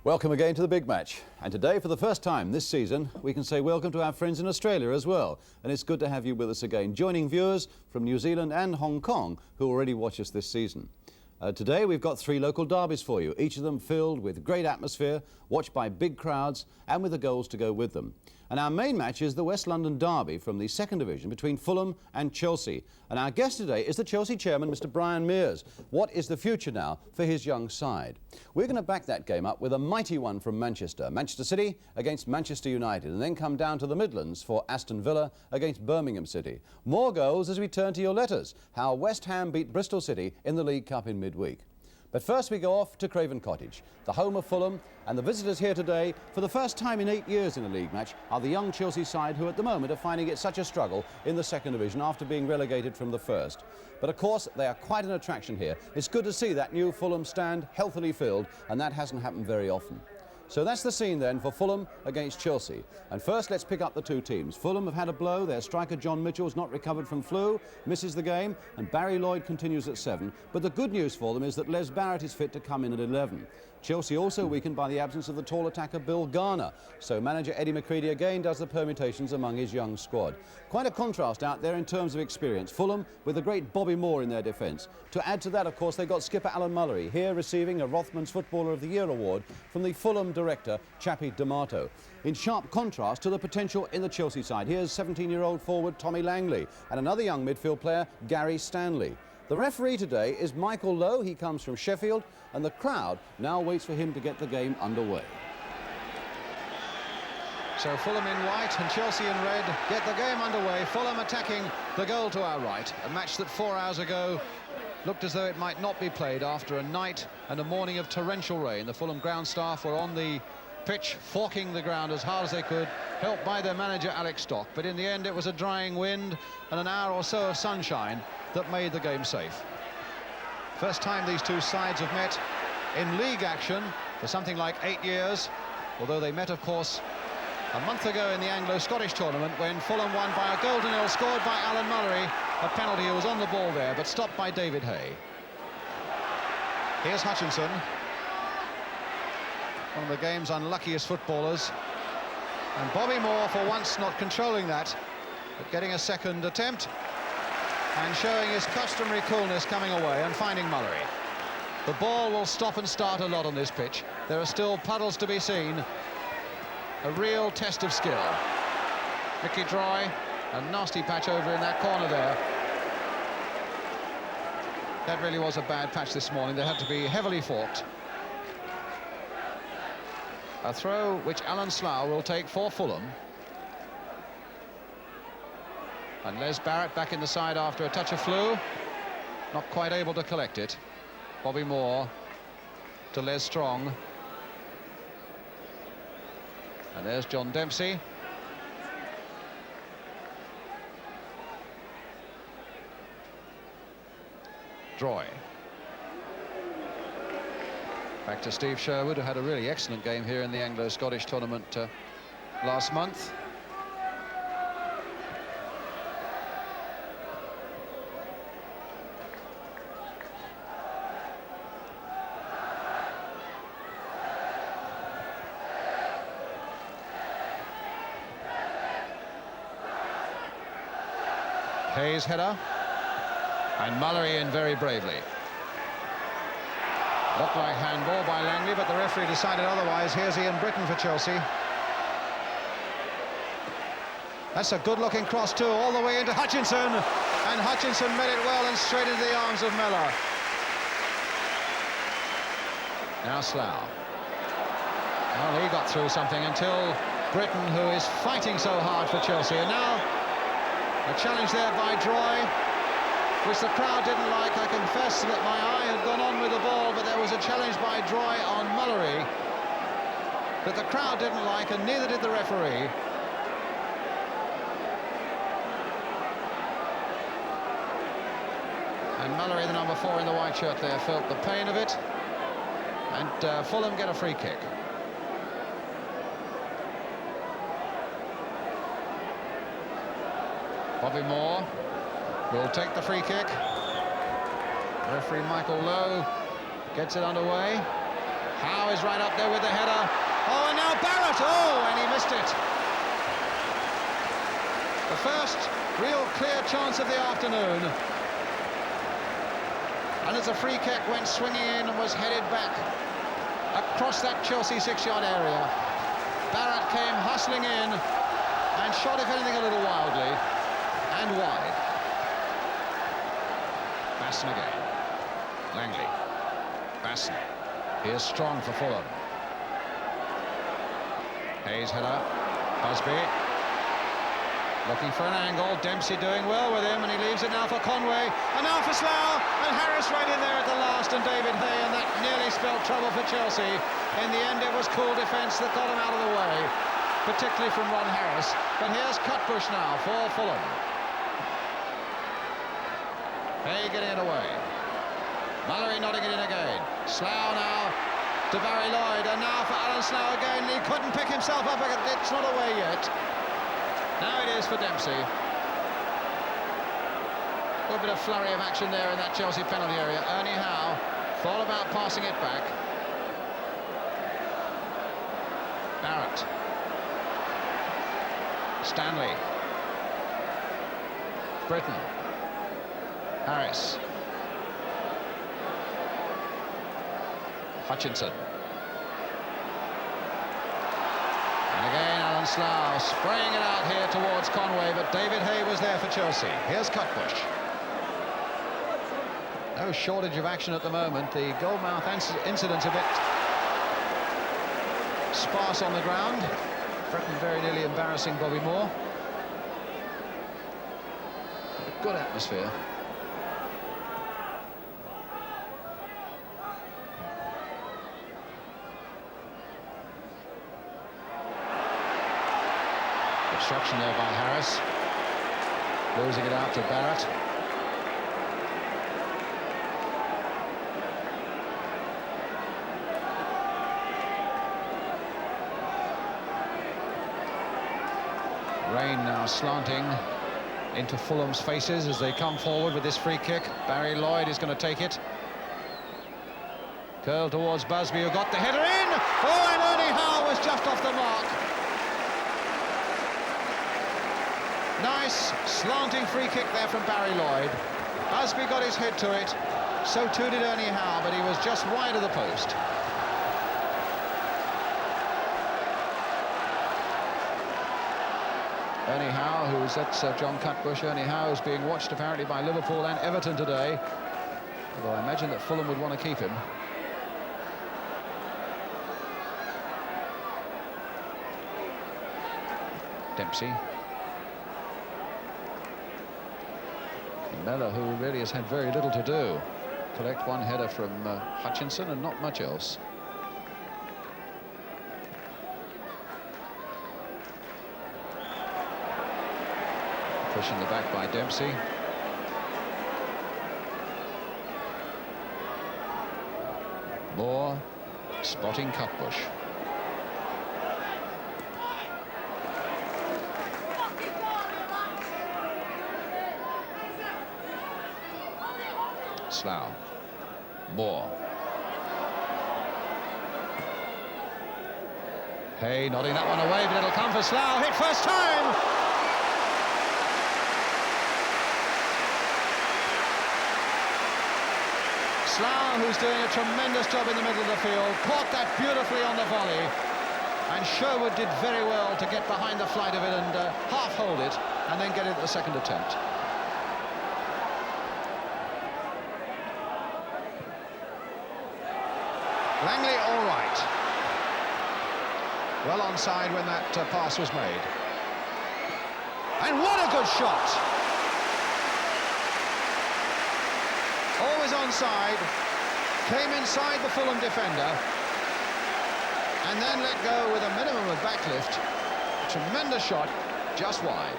Welcome again to the big match. And today, for the first time this season, we can say welcome to our friends in Australia as well. And it's good to have you with us again, joining viewers from New Zealand and Hong Kong who already watch us this season. Today we've got 3 local derbies for you, each of them filled with great atmosphere, watched by big crowds and with the goals to go with them. And our main match is the West London derby from the 2nd Division between Fulham and Chelsea. And our guest today is the Chelsea chairman, Mr. Brian Mears. What is the future now for his young side? We're going to back that game up with a mighty one from Manchester. Manchester City against Manchester United, and then come down to the Midlands for Aston Villa against Birmingham City. More goals as we turn to your letters. How West Ham beat Bristol City in the League Cup in midweek. But first we go off to Craven Cottage, the home of Fulham, and the visitors here today, for the first time in 8 years in a league match, are the young Chelsea side who at the moment are finding it such a struggle in the 2nd Division after being relegated from the 1st. But of course, they are quite an attraction here. It's good to see that new Fulham stand healthily filled, and that hasn't happened very often. So that's the scene then for Fulham against Chelsea. And first let's pick up the two teams. Fulham have had a blow. Their striker John Mitchell's not recovered from flu, misses the game, and Barry Lloyd continues at 7. But the good news for them is that Les Barrett is fit to come in at 11. Chelsea also weakened by the absence of the tall attacker Bill Garner. So manager Eddie McCready again does the permutations among his young squad. Quite a contrast out there in terms of experience. Fulham with the great Bobby Moore in their defence. To add to that, of course, they've got skipper Alan Mullery, here receiving a Rothmans Footballer of the Year award from the Fulham director, Chappie D'Amato. In sharp contrast to the potential in the Chelsea side, here's 17-year-old forward Tommy Langley and another young midfield player, Gary Stanley. The referee today is Michael Lowe. He comes from Sheffield, and the crowd now waits for him to get the game underway. So Fulham in white and Chelsea in red get the game underway. Fulham attacking the goal to our right, a match that 4 hours ago looked as though it might not be played after a night and a morning of torrential rain. The Fulham ground staff were on the pitch, forking the ground as hard as they could, helped by their manager Alex Stock. But in the end, it was a drying wind and an hour or so of sunshine that made the game safe. First time these two sides have met in league action for something like 8 years, although they met, of course, a month ago in the Anglo-Scottish tournament when Fulham won by a goal to nil, scored by Alan Mullery. A penalty, who was on the ball there, but stopped by David Hay. Here's Hutchinson, one of the game's unluckiest footballers. And Bobby Moore, for once, not controlling that, but getting a second attempt and showing his customary coolness coming away and finding Mullery. The ball will stop and start a lot on this pitch. There are still puddles to be seen. A real test of skill. Mickey Droy, a nasty patch over in that corner there. That really was a bad patch this morning. They had to be heavily forked. A throw which Alan Slough will take for Fulham. And Les Barrett back in the side after a touch of flu. Not quite able to collect it. Bobby Moore to Les Strong. And there's John Dempsey. Droy. Back to Steve Sherwood, who had a really excellent game here in the Anglo-Scottish tournament last month. Hayes' header. And Mullery in very bravely. Looked like handball by Langley, but the referee decided otherwise. Here's Ian Britton for Chelsea. That's a good-looking cross too, all the way into Hutchinson. And Hutchinson met it well and straight into the arms of Miller. Now Slough. Well, he got through something until Britton, who is fighting so hard for Chelsea. And now a challenge there by Droy, which the crowd didn't like. I confess that my eye had gone on with the ball, but there was a challenge by Droy on Mullery that the crowd didn't like, and neither did the referee. And Mullery, the number 4 in the white shirt there, felt the pain of it. And Fulham get a free kick. Bobby Moore will take the free kick. Referee Michael Lowe gets it underway. Howe is right up there with the header. Oh, and now Barrett! Oh, and he missed it. The first real clear chance of the afternoon. And as a free kick went swinging in and was headed back across that Chelsea 6-yard area. Barrett came hustling in and shot, if anything, a little wildly and wide. Aston again. Langley. Aston. Here's Strong for Fulham. Hayes header. Busby. Looking for an angle. Dempsey doing well with him, and he leaves it now for Conway. And now for Slough. And Harris right in there at the last, and David Hay, and that nearly spelled trouble for Chelsea. In the end, it was cool defence that got him out of the way, particularly from Ron Harris. But here's Cutbush now for Fulham. Hay getting it away. Mallory nodding it in again. Slough now to Barry Lloyd, and now for Alan Slough again. He couldn't pick himself up. It's not away yet. Now it is for Dempsey. A little bit of flurry of action there in that Chelsea penalty area. Ernie Howe thought about passing it back. Barrett. Stanley. Britton. Harris. Hutchinson. And again, Alan Slough spraying it out here towards Conway, but David Hay was there for Chelsea. Here's Cutbush. No shortage of action at the moment. The goalmouth incident's a bit sparse on the ground. Britain very nearly embarrassing Bobby Moore. A good atmosphere. Obstruction there by Harris. Losing it out to Barrett. Rain now slanting into Fulham's faces as they come forward with this free kick. Barry Lloyd is going to take it. Curled towards Busby, who got the header in. Oh, and Ernie Howe was just off the mark. Nice slanting free kick there from Barry Lloyd. Busby got his head to it, so too did Ernie Howe, but he was just wide of the post. Ernie Howe, that's John Cutbush. Ernie Howe is being watched apparently by Liverpool and Everton today, although I imagine that Fulham would want to keep him. Dempsey. Mellor, who really has had very little to do. Collect one header from Hutchinson and not much else. Pushing the back by Dempsey. Moore spotting Cutbush. Slough. Moore. Hay nodding that one away, but it'll come for Slough. Hit first time! Slough, who's doing a tremendous job in the middle of the field, caught that beautifully on the volley. And Sherwood did very well to get behind the flight of it and half hold it, and then get it at the second attempt. Langley all right. Well onside when that pass was made. And what a good shot! Always onside. Came inside the Fulham defender. And then let go with a minimum of backlift. Tremendous shot, just wide.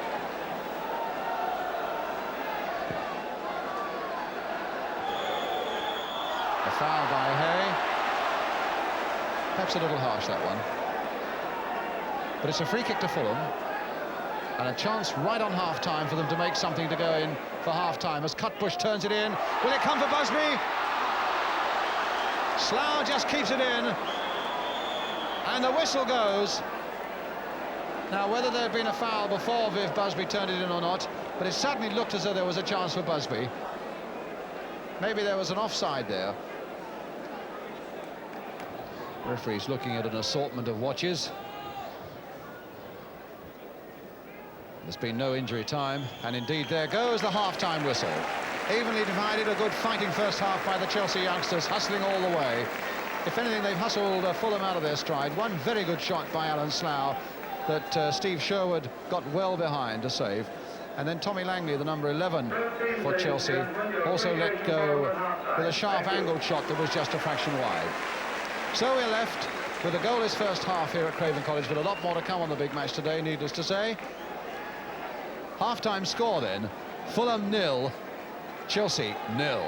A foul by Hay. Perhaps a little harsh, that one. But it's a free kick to Fulham, and a chance right on half-time for them to make something to go in for half-time as Cutbush turns it in. Will it come for Busby? Slough just keeps it in. And the whistle goes. Now, whether there had been a foul before Viv Busby turned it in or not, but it certainly looked as though there was a chance for Busby. Maybe there was an offside there. Referee's looking at an assortment of watches. There's been no injury time, and indeed there goes the half-time whistle. Evenly divided, a good fighting first half by the Chelsea youngsters, hustling all the way. If anything, they've hustled Fulham out of their stride. One very good shot by Alan Slough that Steve Sherwood got well behind to save. And then Tommy Langley, the number 11 for Chelsea, also let go with a sharp angled shot that was just a fraction wide. So we're left with a goalless first half here at Craven Cottage, but a lot more to come on the big match today, needless to say. Half-time score then, Fulham 0, Chelsea 0.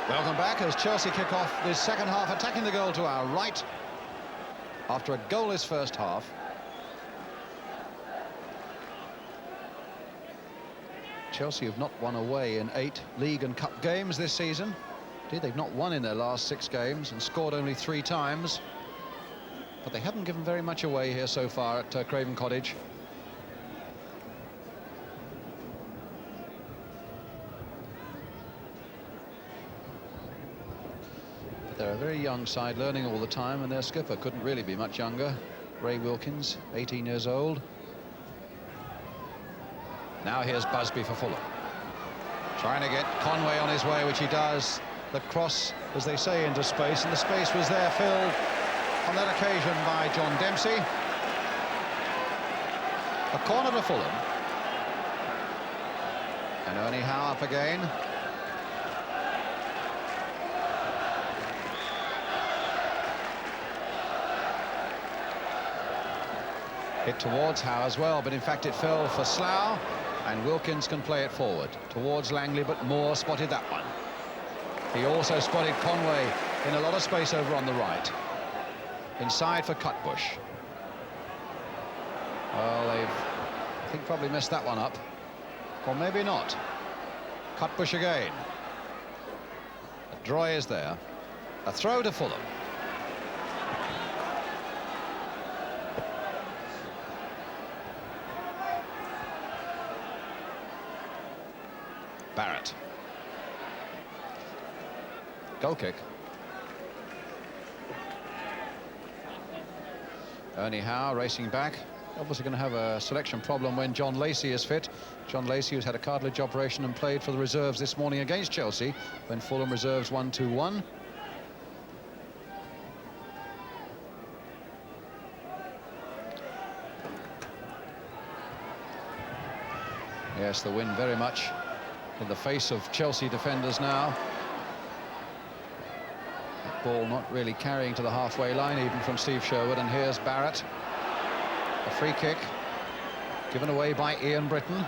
Welcome back as Chelsea kick off this second half, attacking the goal to our right after a goalless first half. Chelsea have not won away in 8 league and cup games this season. Indeed, they've not won in their last 6 games and scored only 3 times. But they haven't given very much away here so far at Craven Cottage. They're a very young side, learning all the time, and their skipper couldn't really be much younger. Ray Wilkins, 18 years old. Now here's Busby for Fulham. Trying to get Conway on his way, which he does. The cross, as they say, into space, and the space was there filled on that occasion by John Dempsey. A corner to Fulham. And Ernie Howe up again. Hit towards Howe as well, but in fact it fell for Slough, and Wilkins can play it forward towards Langley, but Moore spotted that one. He also spotted Conway in a lot of space over on the right. Inside for Cutbush. Well, they've, I think, probably messed that one up, or maybe not. Cutbush again. A draw is there. A throw to Fulham. Barrett. Goal kick. Ernie Howe racing back. Obviously going to have a selection problem when John Lacey is fit. John Lacey, who's had a cartilage operation and played for the reserves this morning against Chelsea when Fulham reserves 1-2-1. Yes, the wind very much in the face of Chelsea defenders now. That ball not really carrying to the halfway line even from Steve Sherwood, and here's Barrett. A free kick given away by Ian Britton.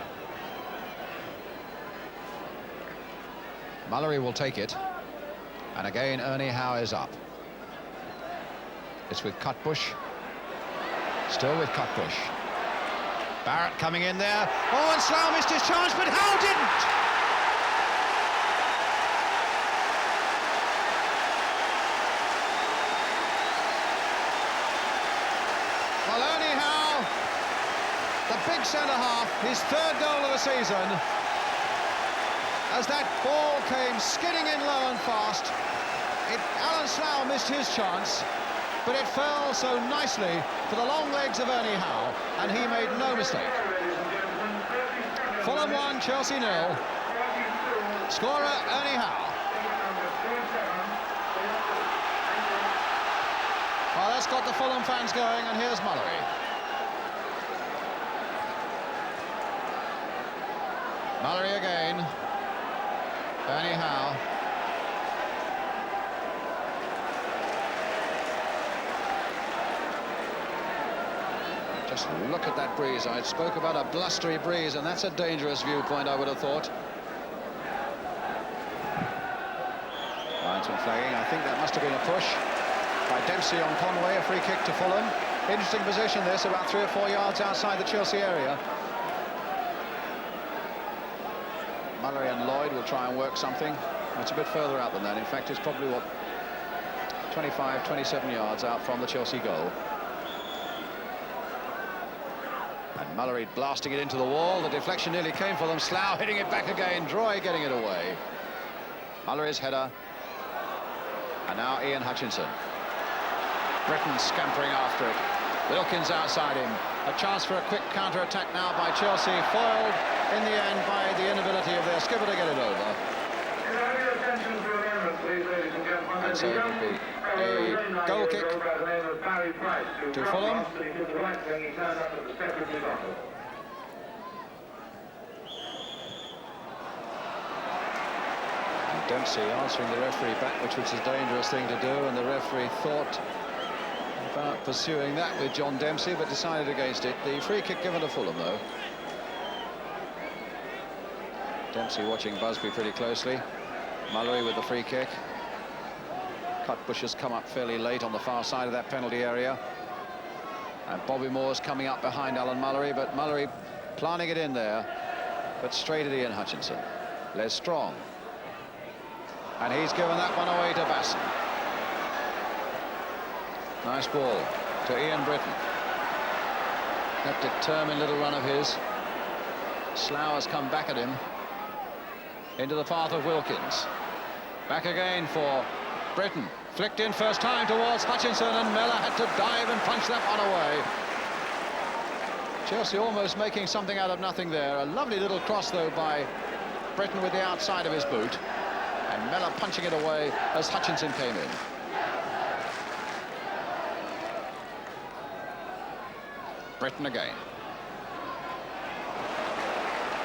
Mullery will take it, and again Ernie Howe is up. It's with Cutbush. Still with Cutbush. Barrett coming in there. Oh, and Slough missed his chance, but Howe didn't! Well, Ernie Howe, the big centre-half, his 3rd goal of the season, as that ball came skidding in low and fast Alan Slough missed his chance, but it fell so nicely for the long legs of Ernie Howe, and he made no mistake. Fulham 1, Chelsea 0. Scorer Ernie Howe. Well, that's got the Fulham fans going, and here's Mullery. Mullery again. Ernie Howe. Just look at that breeze. I spoke about a blustery breeze, and that's a dangerous viewpoint, I would have thought. Linesman flagging. I think that must have been a push by Dempsey on Conway, a free kick to Fulham. Interesting position this, about 3 or 4 yards outside the Chelsea area. Mullery and Lloyd will try and work something. It's a bit further out than that. In fact, it's probably, what, 25, 27 yards out from the Chelsea goal. And Mullery blasting it into the wall. The deflection nearly came for them. Slough hitting it back again. Droy getting it away. Mullery's header. And now Ian Hutchinson. Britton scampering after it. Wilkins outside him. A chance for a quick counter-attack now by Chelsea. Foiled in the end by the inability of their skipper to get it over. And so it will be a goal kick to Fulham. And Dempsey answering the referee back, which was a dangerous thing to do, and the referee thought about pursuing that with John Dempsey, but decided against it. The free kick given to Fulham, though. Dempsey watching Busby pretty closely. Mullery with the free kick. Cutbush has come up fairly late on the far side of that penalty area. And Bobby Moore's coming up behind Alan Mullery, but Mullery planting it in there, but straight at Ian Hutchinson. Les Strong. And he's given that one away to Basson. Nice ball to Ian Britton. That determined little run of his. Slough has come back at him. Into the path of Wilkins. Back again for Britton. Flicked in first time towards Hutchinson, and Mellor had to dive and punch that one away. Chelsea almost making something out of nothing there. A lovely little cross, though, by Britton with the outside of his boot. And Mellor punching it away as Hutchinson came in. Britton again.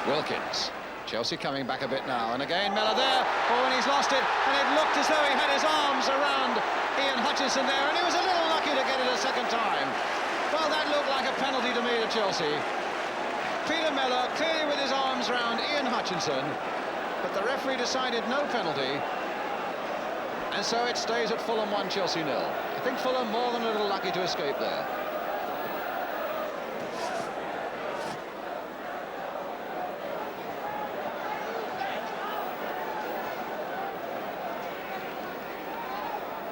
Wilkins. Chelsea coming back a bit now, and again Mellor there. Oh, and he's lost it, and it looked as though he had his arms around Ian Hutchinson there, and he was a little lucky to get it a second time. Well, that looked like a penalty to me to Chelsea. Peter Mellor clearly with his arms around Ian Hutchinson, but the referee decided no penalty, and so it stays at Fulham 1, Chelsea 0. I think Fulham more than a little lucky to escape there.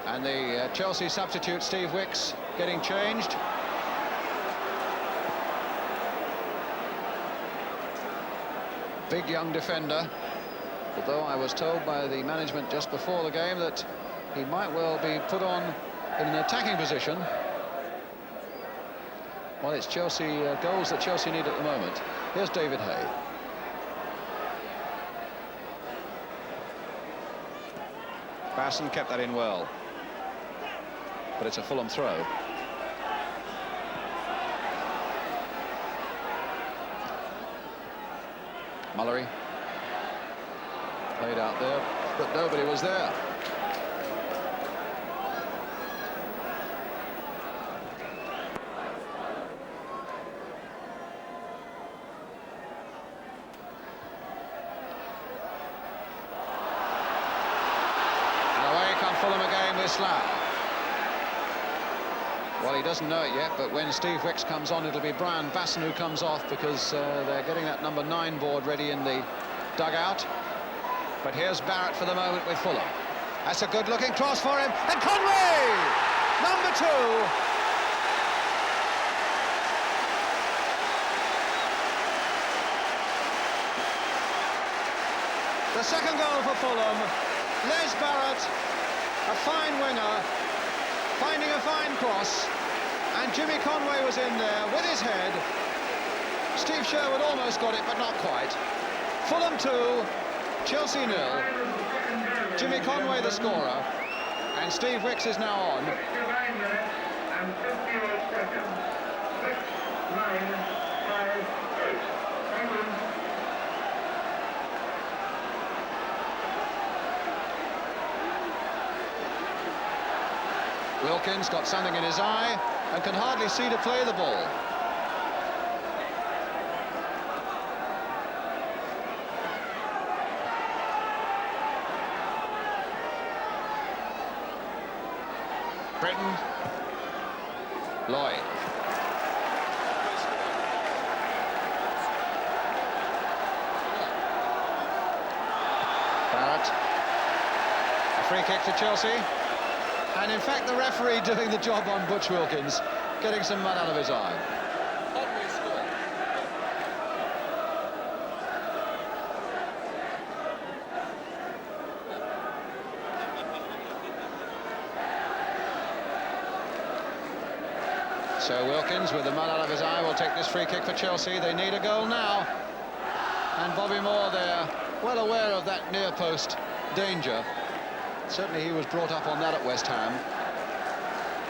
And the Chelsea substitute, Steve Wicks, getting changed. Big young defender, although I was told by the management just before the game that he might well be put on in an attacking position. Well, it's Chelsea goals that Chelsea need at the moment. Here's David Hay. Basson kept that in well. But it's a Fulham throw. Mullery. Played out there, but nobody was there. And away come Fulham again with Slough. Well, he doesn't know it yet, but when Steve Wicks comes on, it'll be Brian Basson who comes off, because they're getting that number 9 board ready in the dugout. But here's Barrett for the moment with Fulham. That's a good-looking cross for him, and Conway! Number 2. The second goal for Fulham. Les Barrett A fine winger, finding a fine cross, and Jimmy Conway was in there with his head. Steve Sherwood almost got it, but not quite. Fulham 2, Chelsea 0. Jimmy Conway the scorer, and Steve Wicks is now on. 59 minutes and 58 seconds. 6, 9, 5, 8. Thank you. Wilkins got something in his eye and can hardly see to play the ball. Britain. Lloyd. Barrett. A free kick to Chelsea. And in fact, the referee doing the job on Butch Wilkins, getting some mud out of his eye. So Wilkins, with the mud out of his eye, will take this free kick for Chelsea. They need a goal now. And Bobby Moore there, well aware of that near post danger. Certainly he was brought up on that at West Ham.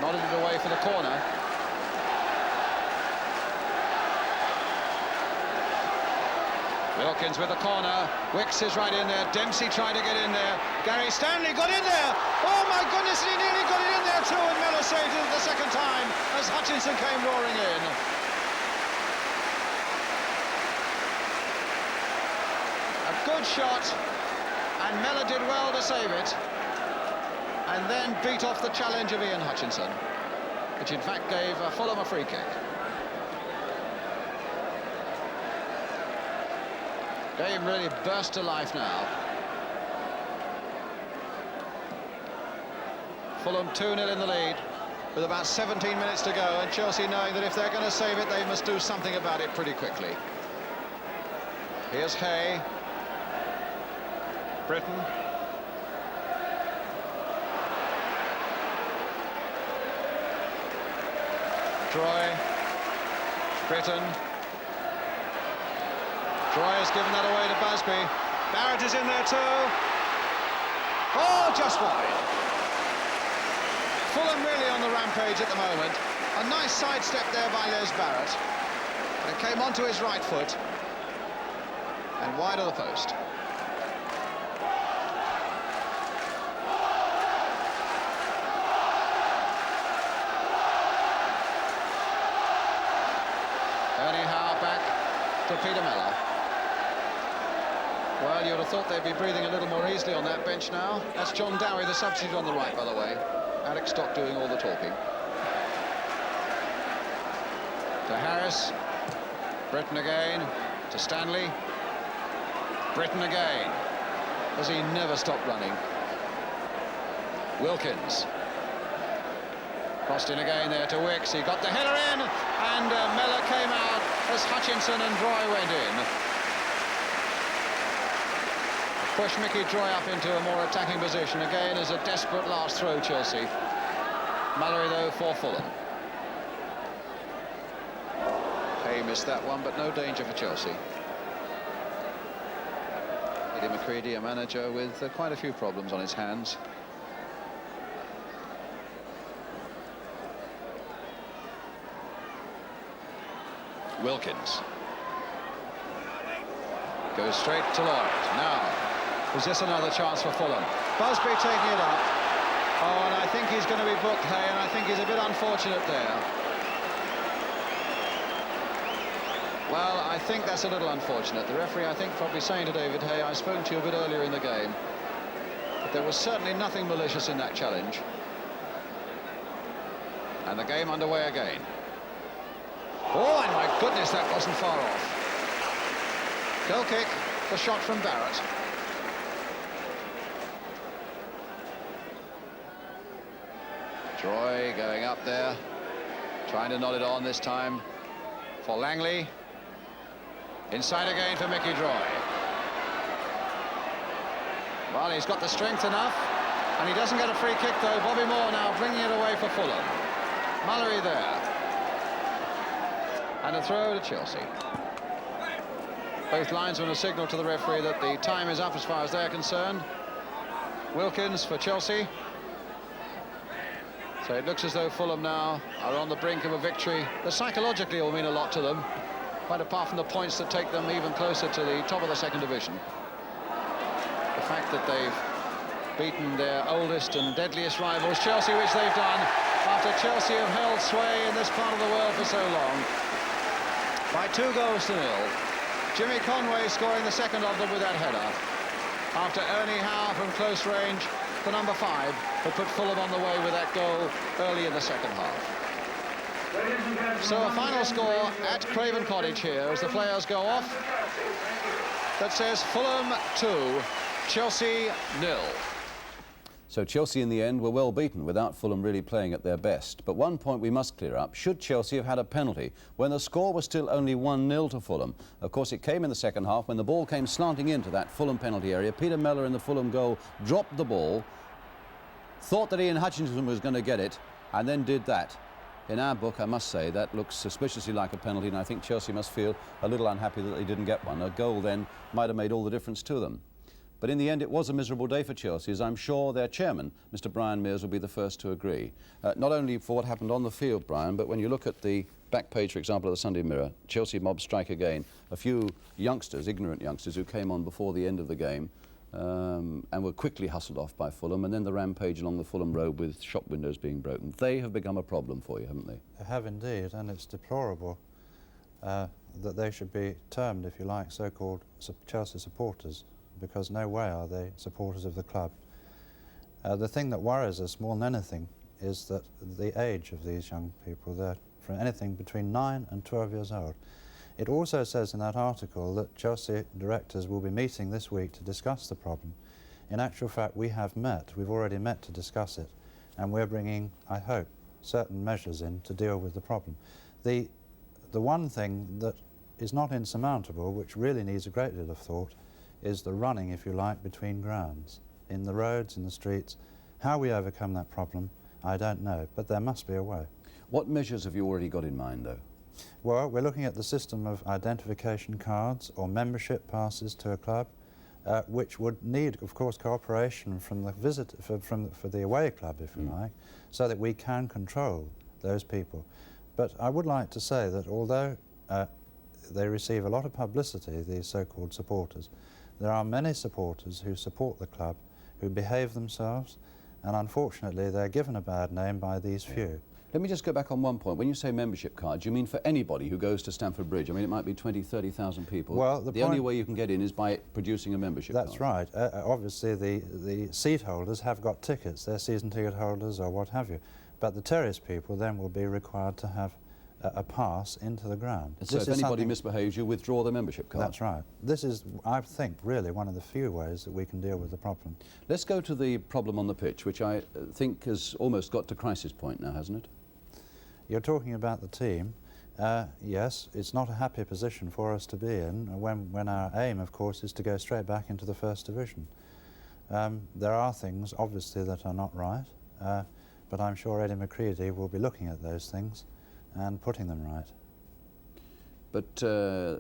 Nodded it away for the corner. Wilkins with the corner. Wicks is right in there. Dempsey tried to get in there. Gary Stanley got in there. Oh my goodness, he nearly got it in there too, and Mellor saved it the second time as Hutchinson came roaring in. A good shot, and Mellor did well to save it, and then beat off the challenge of Ian Hutchinson, which in fact gave Fulham a free kick. Game really burst to life now. Fulham 2-0 in the lead with about 17 minutes to go, and Chelsea knowing that if they're going to save it, they must do something about it pretty quickly. Here's Hay. Britain. Troy. Britain. Troy has given that away to Busby. Barrett is in there too. Oh, just wide. Fulham really on the rampage at the moment. A nice sidestep there by Les Barrett. But it came onto his right foot. And wide of the post. Ernie Howe back to Peter Mellor. Well, you'd have thought they'd be breathing a little more easily on that bench now. That's John Dowie, the substitute on the right, by the way. Alex Stock doing all the talking. To Harris. Britain again. To Stanley. Britain again. As he never stopped running. Wilkins. Crossed in again there to Wicks. He got the header in, and Mellor came out as Hutchinson and Droy went in. Push Mickey Droy up into a more attacking position again as a desperate last throw, Chelsea. Mallory, though, for Fulham. Hay missed that one, but no danger for Chelsea. Eddie McCready, a manager with quite a few problems on his hands. Wilkins. Goes straight to Lloyd. Now, is this another chance for Fulham? Busby taking it up. Oh, and I think he's going to be booked, Hay, and I think he's a bit unfortunate there. Well, I think that's a little unfortunate. The referee, I think, probably saying to David Hay, I spoke to you a bit earlier in the game, but there was certainly nothing malicious in that challenge. And the game underway again. Oh, and my goodness, that wasn't far off. Goal kick, the shot from Barrett. Troy going up there, trying to nod it on this time for Langley. Inside again for Mickey Droy. Well, he's got the strength enough, And he doesn't get a free kick, though. Bobby Moore now bringing it away for Fulham. Mallory there. And a throw to Chelsea. Both linesmen a signal to the referee that the time is up as far as they're concerned. Wilkins for Chelsea. So it looks as though Fulham now are on the brink of a victory that psychologically will mean a lot to them, quite apart from the points that take them even closer to the top of the second division. The fact that they've beaten their oldest and deadliest rivals, Chelsea, which they've done after Chelsea have held sway in this part of the world for so long, by 2 goals to 0. Jimmy Conway scoring the second of them with that header, after Ernie Howe from close range, the number 5, had put Fulham on the way with that goal early in the second half. So a final score at Craven Cottage here as the players go off that says Fulham 2, Chelsea 0. So Chelsea in the end were well beaten without Fulham really playing at their best. But one point we must clear up: should Chelsea have had a penalty when the score was still only 1-0 to Fulham? Of course, it came in the second half when the ball came slanting into that Fulham penalty area. Peter Mellor in the Fulham goal dropped the ball, thought that Ian Hutchinson was going to get it, and then did that. In our book, I must say, that looks suspiciously like a penalty, and I think Chelsea must feel a little unhappy that they didn't get one. A goal then might have made all the difference to them. But in the end, it was a miserable day for Chelsea, as I'm sure their chairman, Mr. Brian Mears, will be the first to agree. Not only for what happened on the field, Brian, but when you look at the back page, for example, of the Sunday Mirror, Chelsea mob strike again. A few youngsters, ignorant youngsters, who came on before the end of the game and were quickly hustled off by Fulham, and then the rampage along the Fulham Road with shop windows being broken. They have become a problem for you, haven't they? They have indeed, and it's deplorable that they should be termed, if you like, so-called Chelsea supporters, because no way are they supporters of the club. The thing that worries us more than anything is that the age of these young people, they're from anything between 9 and 12 years old. It also says in that article that Chelsea directors will be meeting this week to discuss the problem. In actual fact, we have met. We've already met to discuss it, and we're bringing, I hope, certain measures in to deal with the problem. The one thing that is not insurmountable, which really needs a great deal of thought, is the running, if you like, between grounds, in the roads, in the streets. How we overcome that problem, I don't know, but there must be a way. What measures have you already got in mind, though? Well, we're looking at the system of identification cards or membership passes to a club, which would need, of course, cooperation from the for the away club, if you like, so that we can control those people. But I would like to say that although they receive a lot of publicity, these so-called supporters, there are many supporters who support the club, who behave themselves, and unfortunately they're given a bad name by these few. Let me just go back on one point. When you say membership cards, you mean for anybody who goes to Stamford Bridge? I mean, it might be 20, 30,000 people. Well, the only way you can get in is by producing a membership card. That's right. Obviously, the seat holders have got tickets. They're season ticket holders or what have you. But the terrace people then will be required to have a pass into the ground. So if anybody misbehaves, you withdraw the membership card? That's right. This is, I think, really one of the few ways that we can deal with the problem. Let's go to the problem on the pitch, which I think has almost got to crisis point now, hasn't it? You're talking about the team. Yes, it's not a happy position for us to be in when our aim, of course, is to go straight back into the First Division. There are things, obviously, that are not right, but I'm sure Eddie McCready will be looking at those things and putting them right. But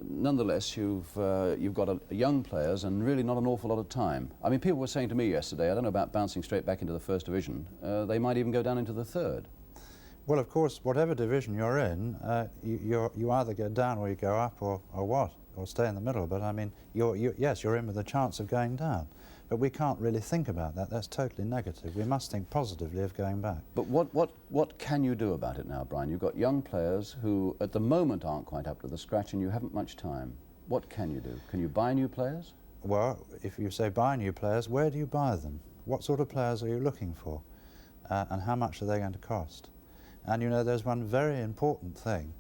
nonetheless, you've got young players and really not an awful lot of time. I mean, people were saying to me yesterday, I don't know about bouncing straight back into the First Division. They might even go down into the Third. Well, of course, whatever division you're in, you either go down or you go up or what, or stay in the middle. But I mean, yes, you're in with a chance of going down. But we can't really think about that. That's totally negative. We must think positively of going back. But what can you do about it now, Brian? You've got young players who at the moment aren't quite up to the scratch and you haven't much time. What can you do? Can you buy new players? Well, if you say buy new players, where do you buy them? What sort of players are you looking for? And how much are they going to cost? And you know, there's one very important thing,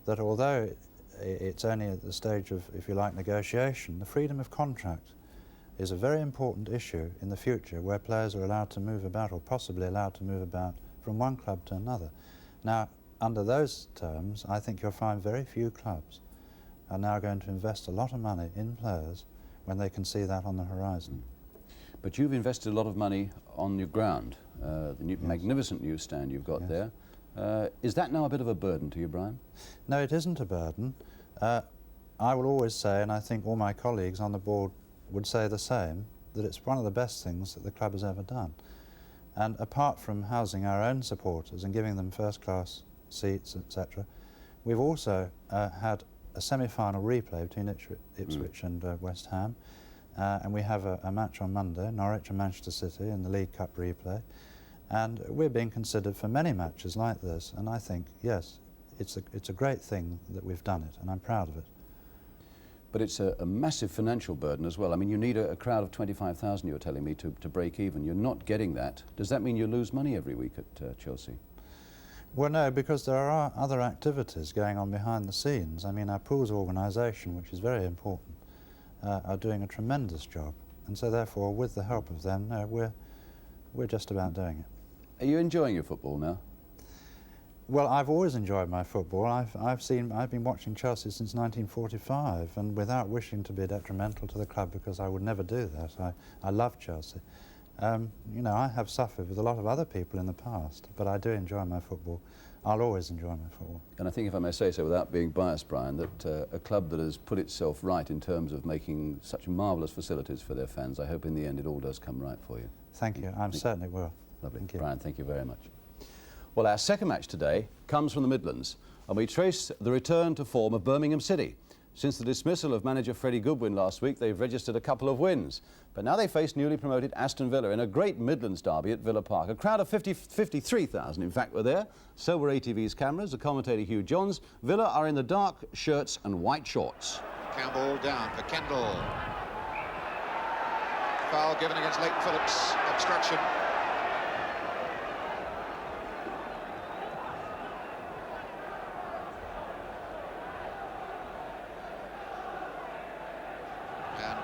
that although it's only at the stage of, if you like, negotiation, the freedom of contract is a very important issue in the future, where players are allowed to move about, or possibly allowed to move about, from one club to another. Now, under those terms, I think you'll find very few clubs are now going to invest a lot of money in players when they can see that on the horizon. But you've invested a lot of money on your ground, the new, magnificent new stand you've got there. Is that now a bit of a burden to you, Brian? No, it isn't a burden. I will always say, and I think all my colleagues on the board would say the same, that it's one of the best things that the club has ever done. And apart from housing our own supporters and giving them first-class seats, etc., we've also had a semi-final replay between Ipswich and West Ham, and we have a match on Monday, Norwich and Manchester City, in the League Cup replay. And we're being considered for many matches like this, and I think, yes, it's a great thing that we've done it, and I'm proud of it. But it's a massive financial burden as well. I mean, you need a crowd of 25,000, you're telling me, to break even. You're not getting that. Does that mean you lose money every week at Chelsea? Well, no, because there are other activities going on behind the scenes. I mean, our pools organisation, which is very important, are doing a tremendous job. And so, therefore, with the help of them, no, we're just about doing it. Are you enjoying your football now? Well, I've always enjoyed my football. I've been watching Chelsea since 1945, and without wishing to be detrimental to the club, because I would never do that. I love Chelsea. You know, I have suffered with a lot of other people in the past, but I do enjoy my football. I'll always enjoy my football. And I think, if I may say so without being biased, Brian, that a club that has put itself right in terms of making such marvellous facilities for their fans, I hope in the end it all does come right for you. Thank you. I certainly will. Lovely. Thank you. Brian, thank you very much. Well, our second match today comes from the Midlands, and we trace the return to form of Birmingham City. Since the dismissal of manager Freddie Goodwin last week, they've registered a couple of wins. But now they face newly promoted Aston Villa in a great Midlands derby at Villa Park. A crowd of 53,000, in fact, were there. So were ATV's cameras. The commentator Hugh Johns. Villa are in the dark shirts and white shorts. Campbell down for Kendall. Foul given against Leighton Phillips. Obstruction.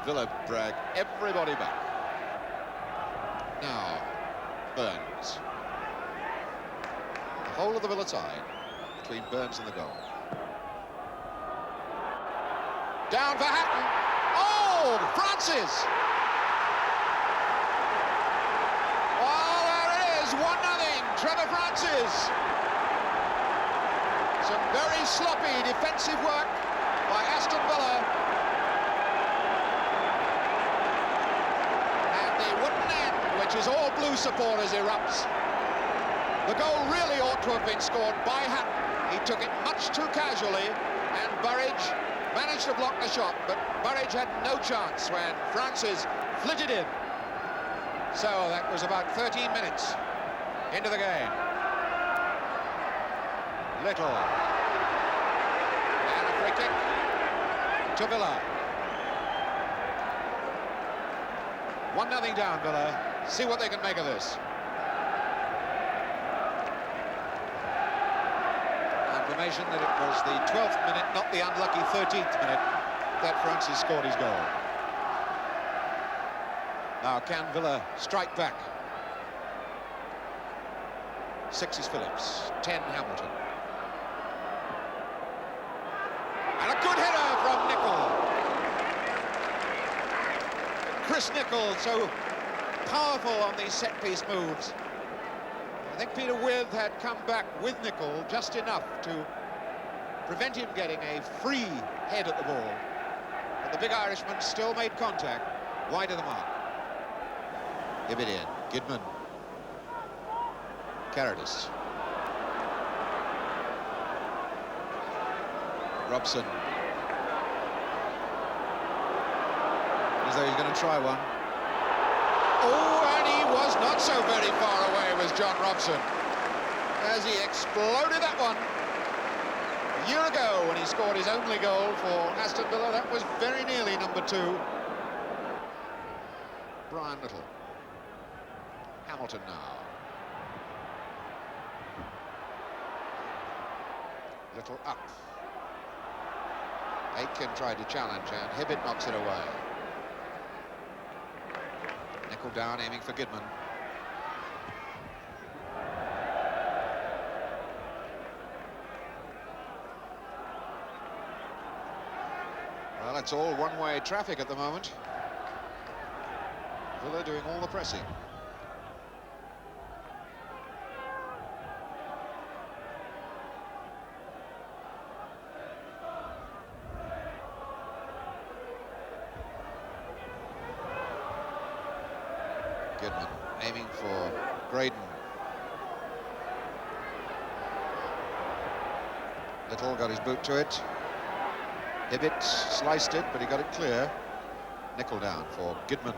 Villa drag everybody back. Now, Burns. The whole of the Villa side between Burns and the goal. Down for Hatton. Oh, Francis! Oh, there it is, 1-0, Trevor Francis. Some very sloppy defensive work by Aston Villa. Which is all blue supporters erupts. The goal really ought to have been scored by Hatton. He took it much too casually, and Burridge managed to block the shot, but Burridge had no chance when Francis flitted in. So that was about 13 minutes into the game. Little. And a free kick to Villa. 1-0 down, Villa. See what they can make of this. Confirmation that it was the 12th minute, not the unlucky 13th minute, that Francis scored his goal. Now, can Villa strike back? 6 is Phillips, 10 Hamilton. And a good header from Nicol. Chris Nicol, so powerful on these set-piece moves. I think Peter Wythe had come back with Nicol just enough to prevent him getting a free head at the ball. But the big Irishman still made contact wide of the mark. Give it in. Gidman. Carradis. Robson. As though he's going to try one. Oh, and he was not so very far away, was John Robson, as he exploded that one. A year ago, when he scored his only goal for Aston Villa, that was very nearly number 2. Brian Little. Hamilton now. Little up. Aitken tried to challenge, and Hibbett knocks it away. Nicol down, aiming for Gidman. Well, it's all one-way traffic at the moment. Villa doing all the pressing. Goodman aiming for Graydon. Little got his boot to it. Hibbett sliced it, but he got it clear. Nickel down for Goodman.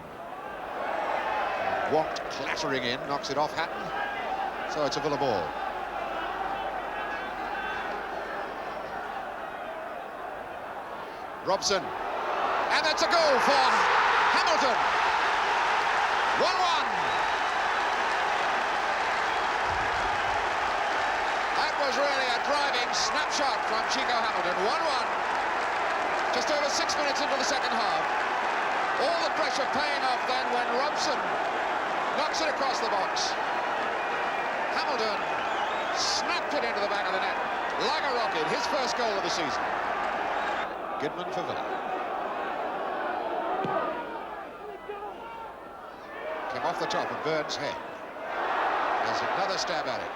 Watt clattering in, knocks it off Hatton. So it's a Villa ball. Robson. And that's a goal for Hamilton. 1-1. That was really a driving snapshot from Chico Hamilton. 1-1. Just over 6 minutes into the second half. All the pressure paying off then when Robson knocks it across the box. Hamilton snapped it into the back of the net like a rocket. His first goal of the season. Goodman for Villa. Came off the top of Burns' head. There's another stab at it.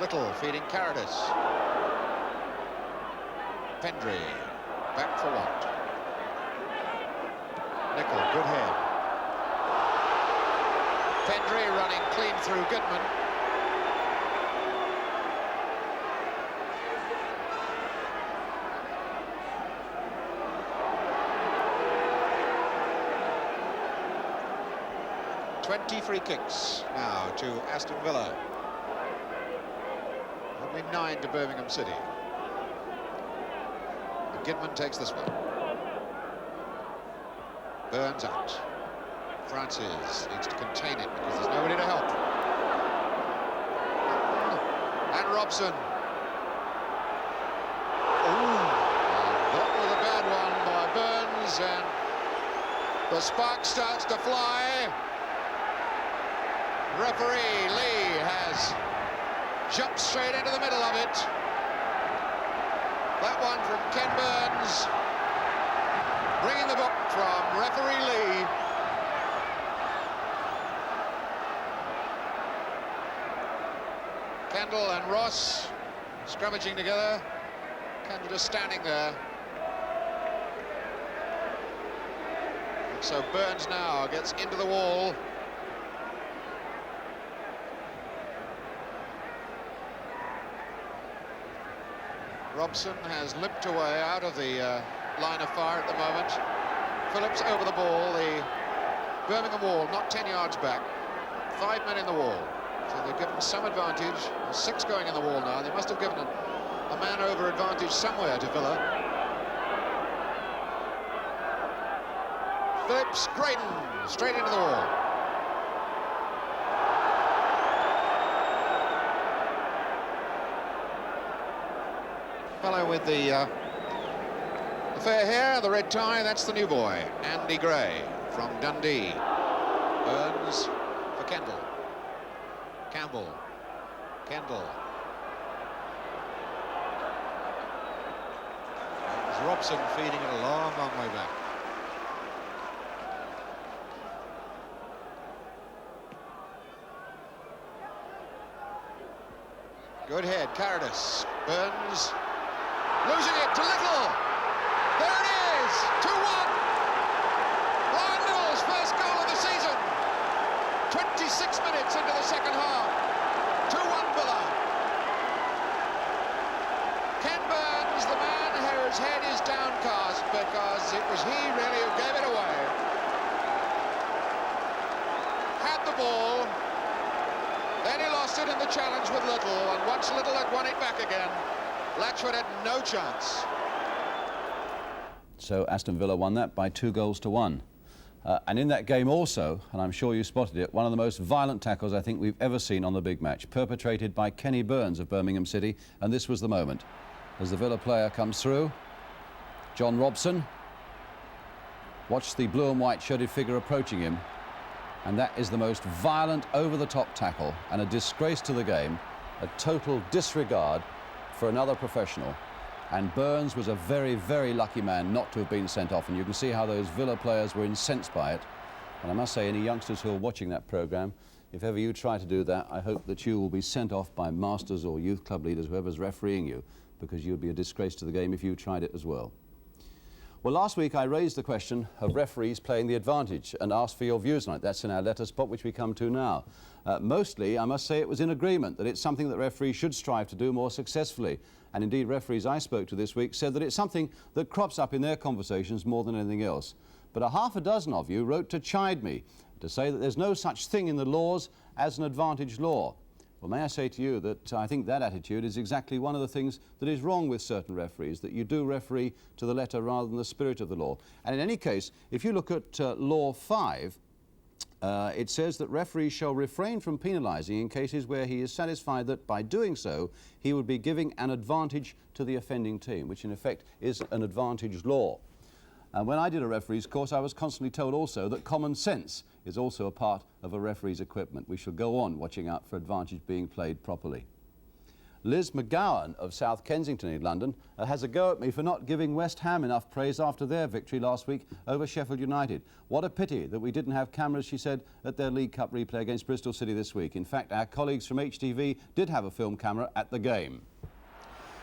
Little feeding Carradus. Pendry back for Watt. Nickel, good head. Pendry running clean through Goodman. Free kicks now to Aston Villa. Only 9 to Birmingham City. And Goodman takes this one. Burns out. Francis needs to contain it because there's nobody to help. And Robson. Ooh, that was a bad one by Burns, and the spark starts to fly. Referee Lee has jumped straight into the middle of it. That one from Ken Burns, bringing the book from referee Lee. Kendall and Ross scrummaging together. Kendall just standing there. And so Burns now gets into the wall. Robson has limped away out of the line of fire at the moment. Phillips over the ball, the Birmingham wall not 10 yards back. 5 men in the wall, so they've given some advantage. There's 6 going in the wall now. They must have given a man over advantage somewhere to Villa. Phillips, Graydon, straight into the wall. Fellow with the fair hair, the red tie, that's the new boy, Andy Gray from Dundee. Burns for Kendall. Campbell. Kendall. There's Robson feeding it a long, long way back. Good head, Carradus. Burns. Losing it to Little. There it is, 2-1. Brian Little's first goal of the season. 26 minutes into the second half. 2-1 Villa. Ken Burns, the man whose head is downcast because it was he really who gave it away. Had the ball. Then he lost it in the challenge with Little, and once Little had won it back again, Latchford had no chance. So Aston Villa won that by 2-1. And in that game also, and I'm sure you spotted it, one of the most violent tackles I think we've ever seen on the big match, perpetrated by Kenny Burns of Birmingham City, and this was the moment. As the Villa player comes through, John Robson, watch the blue and white shirted figure approaching him, and that is the most violent over-the-top tackle and a disgrace to the game, a total disregard for another professional. And Burns was a very, very lucky man not to have been sent off, and you can see how those Villa players were incensed by it. And I must say, any youngsters who are watching that programme, if ever you try to do that, I hope that you will be sent off by masters or youth club leaders, whoever's refereeing you, because you'd be a disgrace to the game if you tried it as well. Well, last week I raised the question of referees playing the advantage and asked for your views on it. That's in our letter spot, which we come to now. Mostly, I must say, it was in agreement that it's something that referees should strive to do more successfully. And indeed, referees I spoke to this week said that it's something that crops up in their conversations more than anything else. But a half a dozen of you wrote to chide me, to say that there's no such thing in the laws as an advantage law. Well, may I say to you that I think that attitude is exactly one of the things that is wrong with certain referees, that you do referee to the letter rather than the spirit of the law. And in any case, if you look at Law 5, it says that referees shall refrain from penalising in cases where he is satisfied that by doing so he would be giving an advantage to the offending team, which in effect is an advantage law. And when I did a referee's course, I was constantly told also that common sense is also a part of a referee's equipment. We should go on watching out for advantage being played properly. Liz McGowan of South Kensington in London has a go at me for not giving West Ham enough praise after their victory last week over Sheffield United. What a pity that we didn't have cameras, she said, at their League Cup replay against Bristol City this week. In fact, our colleagues from HTV did have a film camera at the game.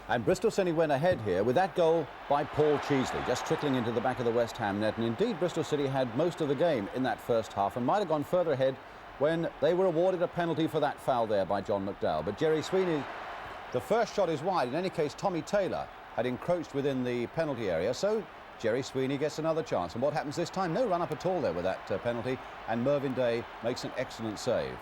And Bristol City went ahead here with that goal by Paul Cheesley, just trickling into the back of the West Ham net. And indeed, Bristol City had most of the game in that first half and might have gone further ahead when they were awarded a penalty for that foul there by John McDowell. But Jerry Sweeney, the first shot is wide. In any case, Tommy Taylor had encroached within the penalty area, so Jerry Sweeney gets another chance. And what happens this time? No run-up at all there with that penalty, and Mervyn Day makes an excellent save.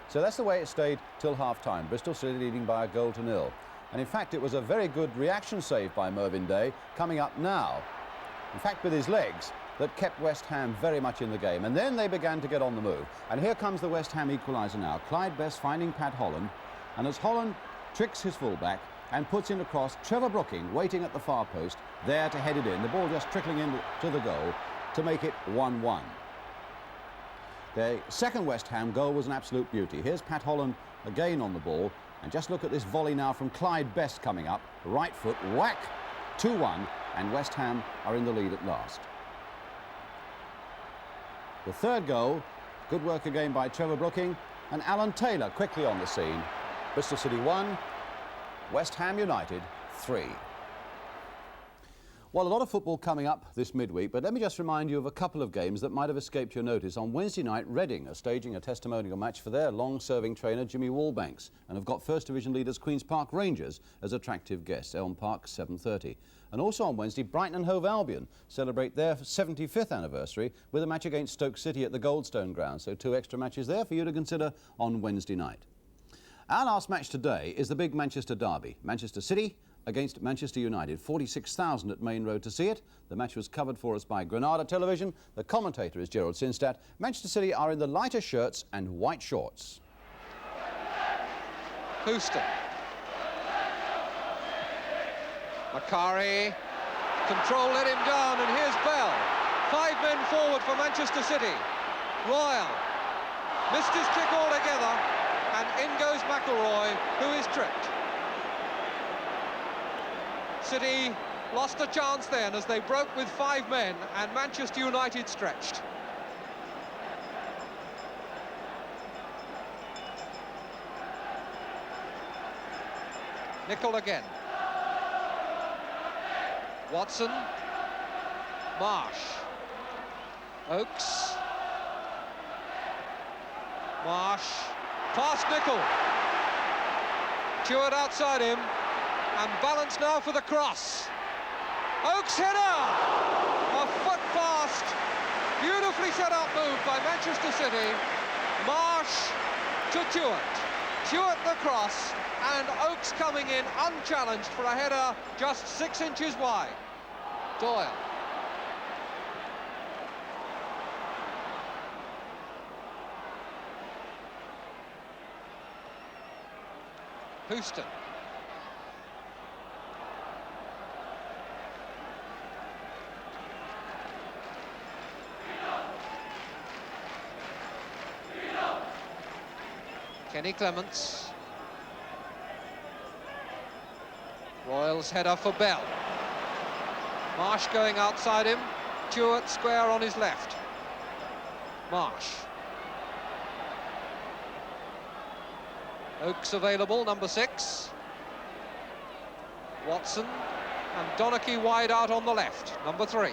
So that's the way it stayed till half-time. Bristol City leading by 1-0. And in fact, it was a very good reaction save by Mervyn Day, coming up now, in fact with his legs, that kept West Ham very much in the game. And then they began to get on the move. And here comes the West Ham equaliser now. Clyde Best finding Pat Holland. And as Holland tricks his fullback and puts in a cross, Trevor Brooking waiting at the far post, there to head it in. The ball just trickling into the goal to make it 1-1. The second West Ham goal was an absolute beauty. Here's Pat Holland again on the ball. And just look at this volley now from Clyde Best coming up. Right foot, whack, 2-1, and West Ham are in the lead at last. The third goal, good work again by Trevor Brooking, and Alan Taylor quickly on the scene. Bristol City 1, West Ham United 3. Well, a lot of football coming up this midweek, but let me just remind you of a couple of games that might have escaped your notice. On Wednesday night, Reading are staging a testimonial match for their long-serving trainer, Jimmy Wallbanks, and have got First Division leaders Queen's Park Rangers as attractive guests, Elm Park, 7:30. And also on Wednesday, Brighton and Hove Albion celebrate their 75th anniversary with a match against Stoke City at the Goldstone Ground, so 2 extra matches there for you to consider on Wednesday night. Our last match today is the big Manchester derby, Manchester City against Manchester United. 46,000 at Main Road to see it. The match was covered for us by Granada Television. The commentator is Gerald Sinstadt. Manchester City are in the lighter shirts and white shorts. Houston. Macari. Control let him down, and here's Bell. 5 men forward for Manchester City. Royal missed his kick altogether, and in goes McElroy, who is tripped. City lost a chance then as they broke with 5 men and Manchester United stretched. Nicol again. Watson. Marsh. Oakes. Marsh. Past Nicol. Stewart outside him. And balance now for the cross. Oakes header! A foot fast, beautifully set up move by Manchester City. Marsh to Stewart. Stewart the cross, and Oakes coming in unchallenged for a header just 6 inches wide. Doyle. Houston. Kenny Clements. Royals header for Bell. Marsh going outside him. Stewart square on his left. Marsh. Oakes available, number 6. Watson and Donachie wide out on the left, number 3.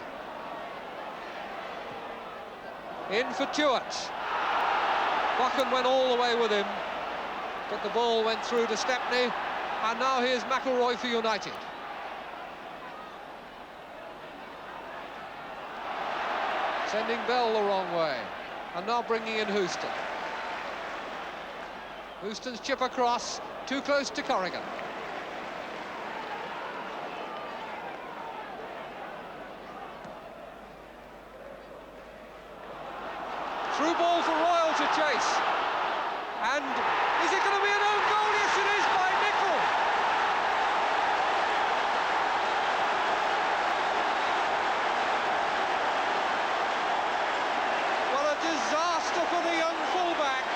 In for Tuart. Buchan went all the way with him, but the ball went through to Stepney, and now here's McElroy for United. Sending Bell the wrong way, and now bringing in Houston. Houston's chip across, too close to Corrigan. Through ball for Royal to chase. And is it going to be an own goal? Yes, it is, by Nicol. What a disaster for the young fullback.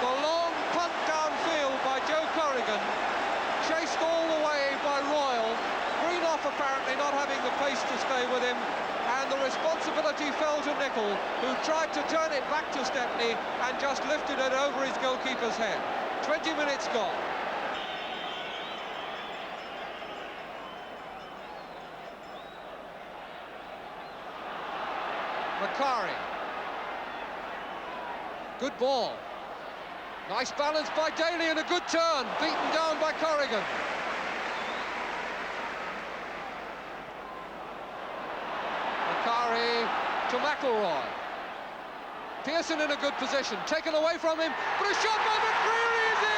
The long punt downfield by Joe Corrigan, chased all the way by Royal. Greenough apparently not having the pace to stay with him, and the responsibility fell to Nicol, who tried to turn it back to Stepney and just lifted it over his goalkeeper's head. 20 minutes gone. Macari. Good ball. Nice balance by Daly and a good turn, beaten down by Corrigan. Macari to McElroy. Pearson in a good position, taken away from him, but a shot by McCreary is in!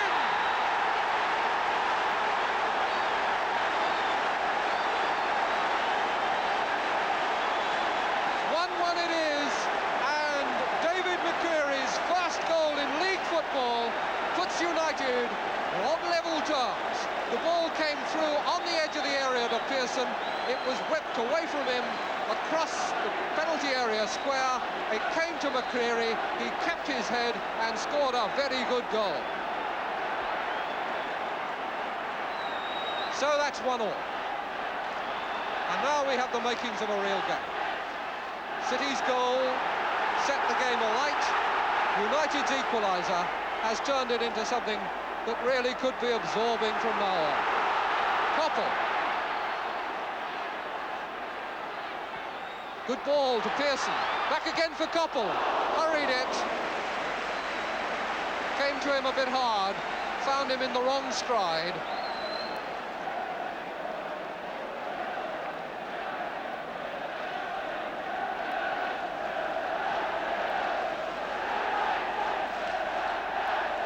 It is, and David McCreary's first goal in league football puts United on level terms. The ball came through on the edge of the area to Pearson. It was whipped away from him across the penalty area square. It came to McCreary. He kept his head and scored a very good goal. So that's 1-1. And now we have the makings of a real game. City's goal set the game alight. United's equaliser has turned it into something that really could be absorbing from now on. Koppel. Good ball to Pearson. Back again for Koppel. Hurried it. Came to him a bit hard. Found him in the wrong stride.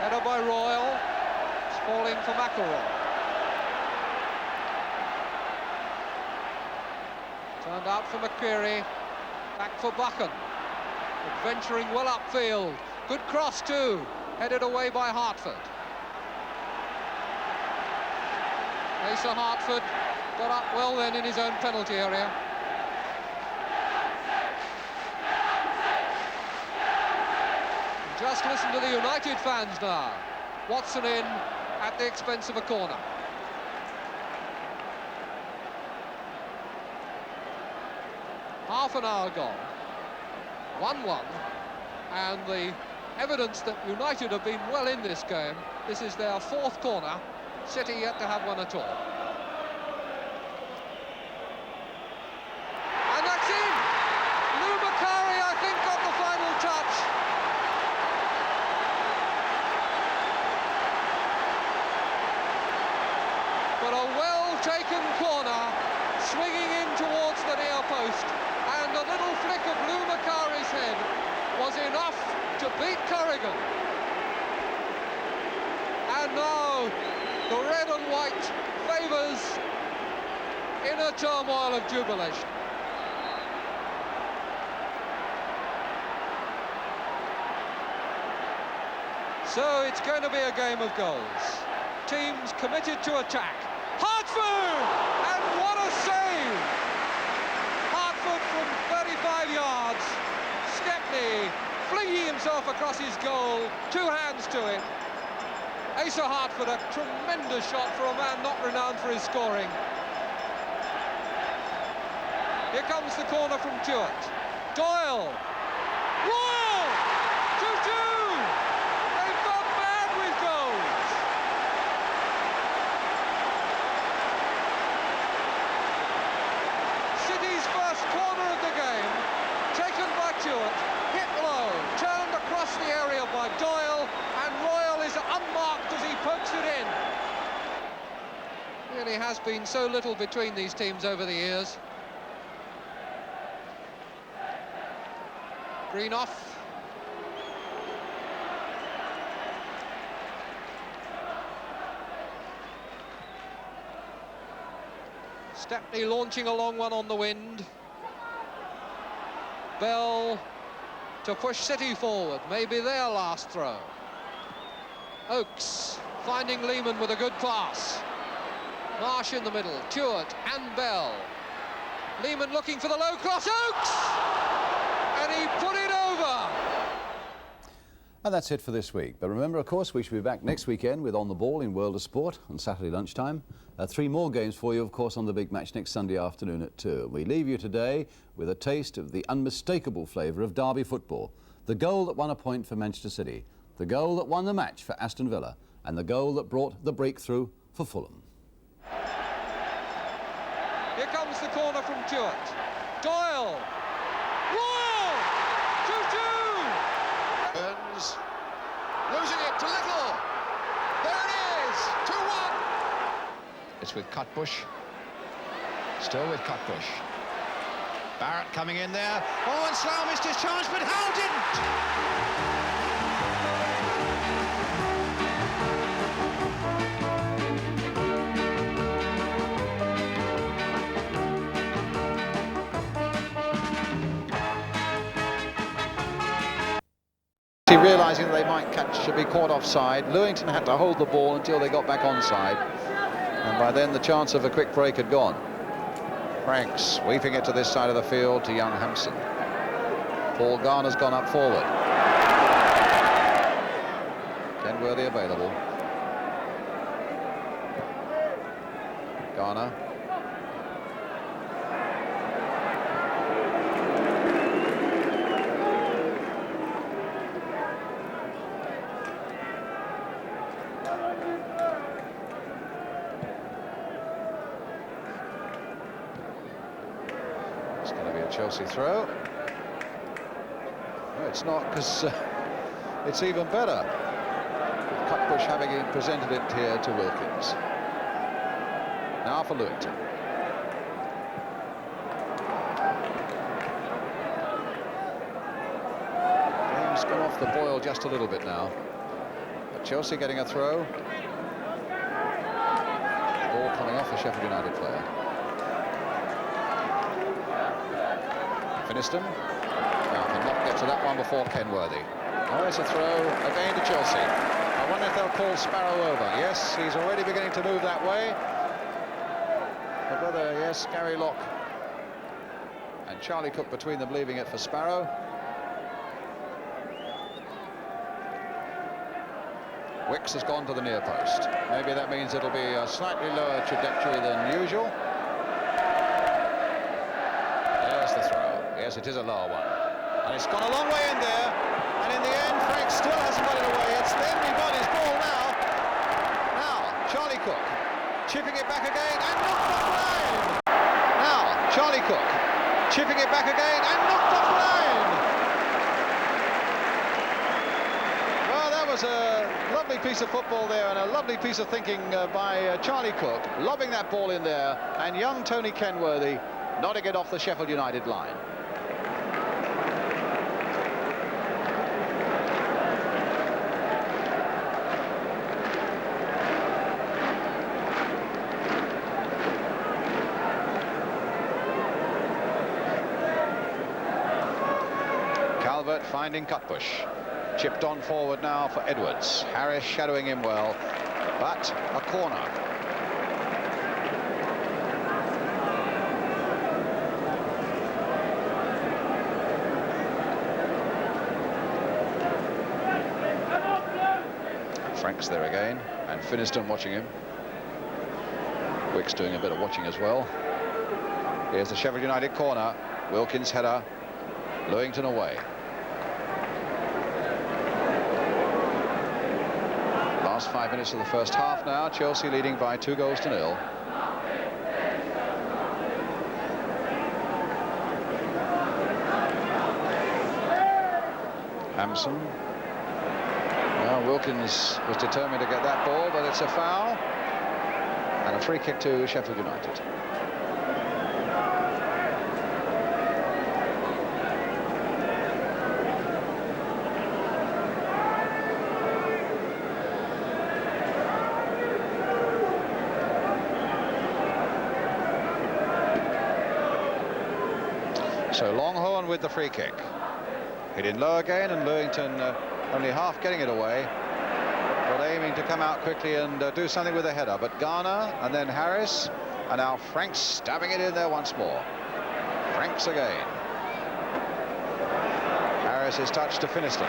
Header by Royal, it's falling for McElroy. Turned out for McCreary, back for Buchan. Adventuring well upfield, good cross too, headed away by Hartford. Asa Hartford got up well then in his own penalty area. Just listen to the United fans now. Watson in at the expense of a corner. Half an hour gone. 1-1. And the evidence that United have been well in this game. This is their 4th corner. City yet to have one at all. And that's in! Lou Macari, I think, got the final touch. But a well-taken corner, swinging in towards the near post, and a little flick of Lou Macari's head was enough to beat Corrigan. And now the red and white favours in a turmoil of jubilation. So it's going to be a game of goals. Teams committed to attack. Hartford! And what a save! Hartford from 35 yards. Stepney flinging himself across his goal. 2 hands to it. Asa Hartford, a tremendous shot for a man not renowned for his scoring. Here comes the corner from Tuart. Doyle. Royal! 2-2! They've gone mad with goals! City's first corner of the game, taken by Tuart, hit low, turned across the area by Doyle, and Royal is unmarked as he pokes it in. Really has been so little between these teams over the years. Greenough. Stepney launching a long one on the wind. Bell to push City forward, maybe their last throw. Oakes finding Lehman with a good pass. Marsh in the middle, Tuart and Bell. Lehman looking for the low cross, Oakes! And he put it over! And that's it for this week. But remember, of course, we should be back next weekend with On the Ball in World of Sport on Saturday lunchtime. 3 more games for you, of course, on the big match next Sunday afternoon at 2. We leave you today with a taste of the unmistakable flavour of derby football. The goal that won a point for Manchester City, the goal that won the match for Aston Villa, and the goal that brought the breakthrough for Fulham. Here comes the corner from Tuart. Doyle! Royal! 2-2! Burns losing it to Little. There it is, 2-1. It's with Cutbush. Still with Cutbush. Barrett coming in there. Oh, and Slough missed his chance, but Howe didn't. Realising that they might should be caught offside, Lewington had to hold the ball until they got back onside, and by then the chance of a quick break had gone. Franks sweeping it to this side of the field to young Hampson. Paul Garner's gone up forward. Kenworthy available. Garner. It's going to be a Chelsea throw. No, it's not, because it's even better. With Cutbush having presented it here to Wilkins. Now for Lewington. Game's gone off the boil just a little bit now. But Chelsea getting a throw. Ball coming off the Sheffield United player. Finiston. Now cannot get to that one before Kenworthy. Oh, it's a throw again to Chelsea. I wonder if they'll call Sparrow over. Yes, he's already beginning to move that way. But whether, yes, Gary Locke and Charlie Cook between them leaving it for Sparrow. Wicks has gone to the near post. Maybe that means it'll be a slightly lower trajectory than usual. There's the throw. Yes, it is a lower one. And it's gone a long way in there. And in the end, Frank still hasn't got it away. It's then his ball now. Now, Charlie Cook chipping it back again and knocked off line. Now, Charlie Cook chipping it back again and knocked off line. Well, that was a lovely piece of football there and a lovely piece of thinking by Charlie Cook, lobbing that ball in there, and young Tony Kenworthy nodding it off the Sheffield United line. Calvert finding Cutbush. Chipped on forward now for Edwards. Harris shadowing him well, but a corner. Frank's there again, and Finiston watching him. Wicks doing a bit of watching as well. Here's the Sheffield United corner. Wilkins header. Lewington away. Last 5 minutes of the first half now. Chelsea leading by 2-0. Hampson. Well, Wilkins was determined to get that ball, but it's a foul. And a free kick to Sheffield United. So Longhorn with the free kick. Hit in low again, and Lewington only half getting it away, but aiming to come out quickly and do something with a header. But Garner and then Harris, and now Franks stabbing it in there once more. Franks again. Harris is touched to Finiston.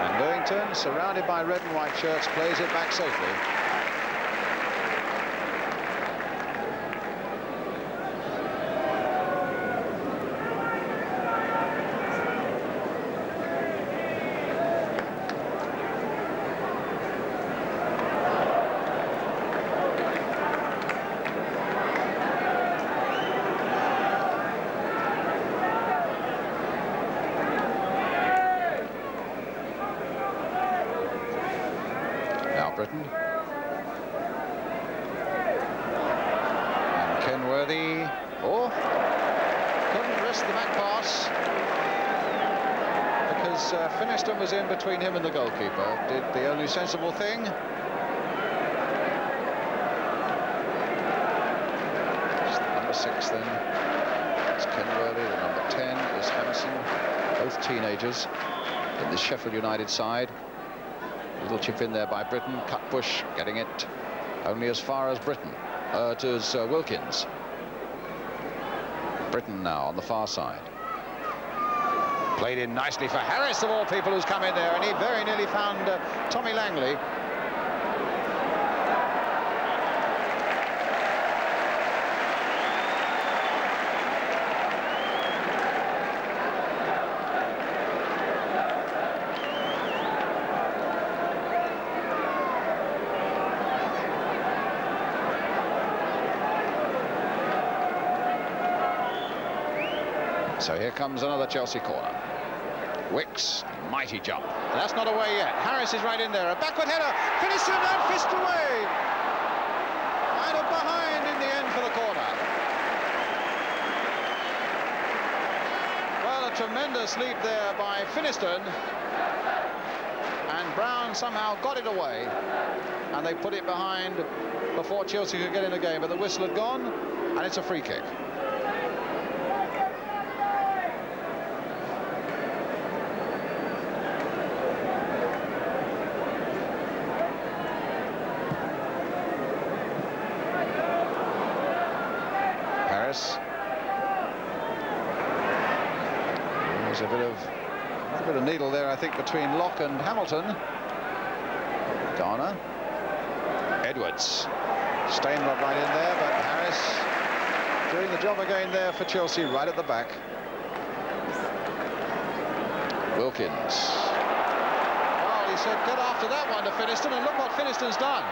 And Lewington, surrounded by red and white shirts, plays it back safely. Britain. And Kenworthy, couldn't risk the back pass because Finiston was in between him and the goalkeeper. Did the only sensible thing. It's the number 6 then. It's Kenworthy. The number 10 is Hampson. Both teenagers in the Sheffield United side. Little chip in there by Britton. Cutbush getting it only as far as Wilkins. Britton now on the far side. Played in nicely for Harris, of all people, who's come in there, and he very nearly found Tommy Langley. So here comes another Chelsea corner. Wicks, mighty jump. And that's not away yet. Harris is right in there. A backward header. Finished and fist away. Out of behind in the end for the corner. Well, a tremendous leap there by Finiston. And Brown somehow got it away. And they put it behind before Chelsea could get in the game. But the whistle had gone, and it's a free kick. There's a bit of needle there, I think, between Locke and Hamilton. Garner. Edwards. Stainrod right in there, but Harris doing the job again there for Chelsea, right at the back. Wilkins. Well, he said, get after that one to Finiston, and look what Finiston's done.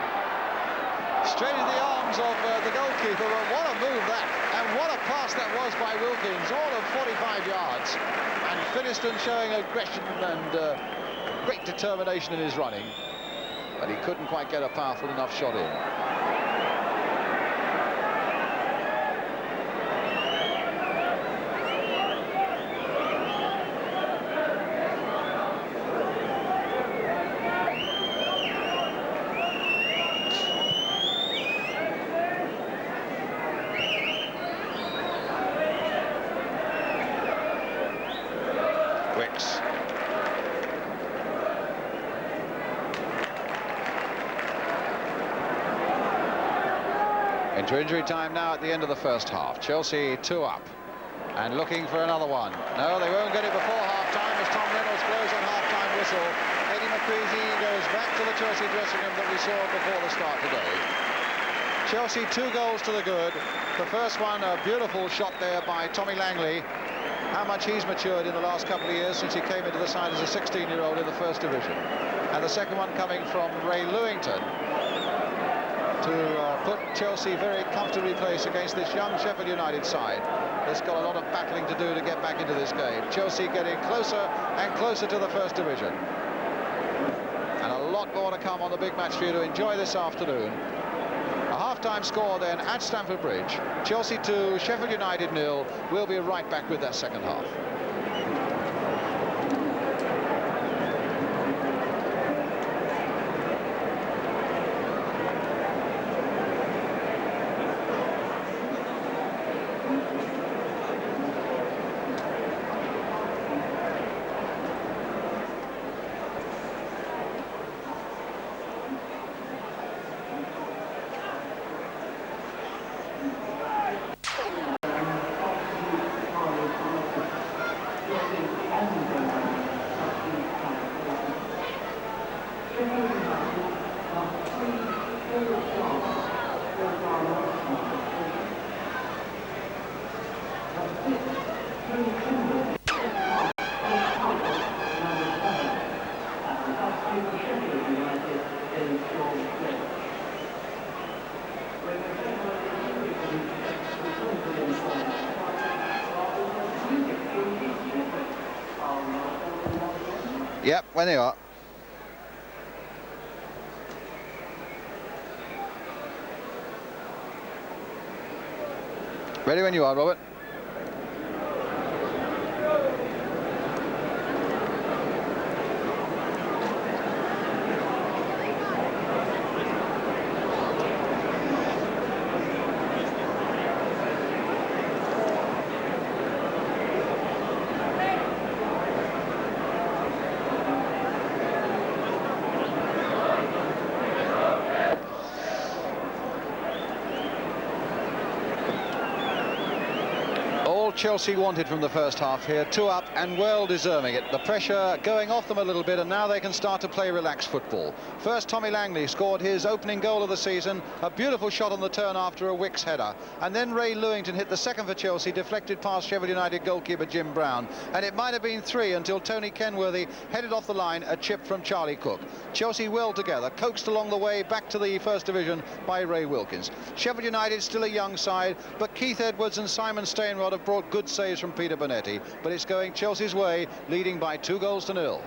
Straight into the arms of the goalkeeper, but what a move that, and what a pass that was by Wilkins, all of 45 yards, and Finiston showing aggression and great determination in his running, but he couldn't quite get a powerful enough shot in. Into injury time now at the end of the first half. Chelsea 2 up and looking for another one. No, they won't get it before half-time as Tom Reynolds blows on half-time whistle. Eddie McCreasy goes back to the Chelsea dressing room that we saw before the start today. Chelsea 2 goals to the good. The first one, a beautiful shot there by Tommy Langley. how much he's matured in the last couple of years since he came into the side as a 16-year-old in the First Division. And the second one coming from Ray Lewington to put Chelsea very comfortably placed against this young Sheffield United side that's got a lot of battling to do to get back into this game. Chelsea getting closer and closer to the First Division. And a lot more to come on the big match for you to enjoy this afternoon. A half-time score then at Stamford Bridge. Chelsea 2, Sheffield United 0. We'll be right back with that second half. Yep, when they are. Ready when you are, Robert. Chelsea wanted from the first half here, 2 up and well deserving it. The pressure going off them a little bit, and now they can start to play relaxed football. First, Tommy Langley scored his opening goal of the season, a beautiful shot on the turn after a Wicks header, and then Ray Lewington hit the second for Chelsea, deflected past Sheffield United goalkeeper Jim Brown, and it might have been 3 until Tony Kenworthy headed off the line, a chip from Charlie Cook. Chelsea well together, coaxed along the way back to the First Division by Ray Wilkins. Sheffield United still a young side, but Keith Edwards and Simon Stainrod have brought good saves from Peter Bonetti, but it's going Chelsea's way, leading by 2 goals to 0.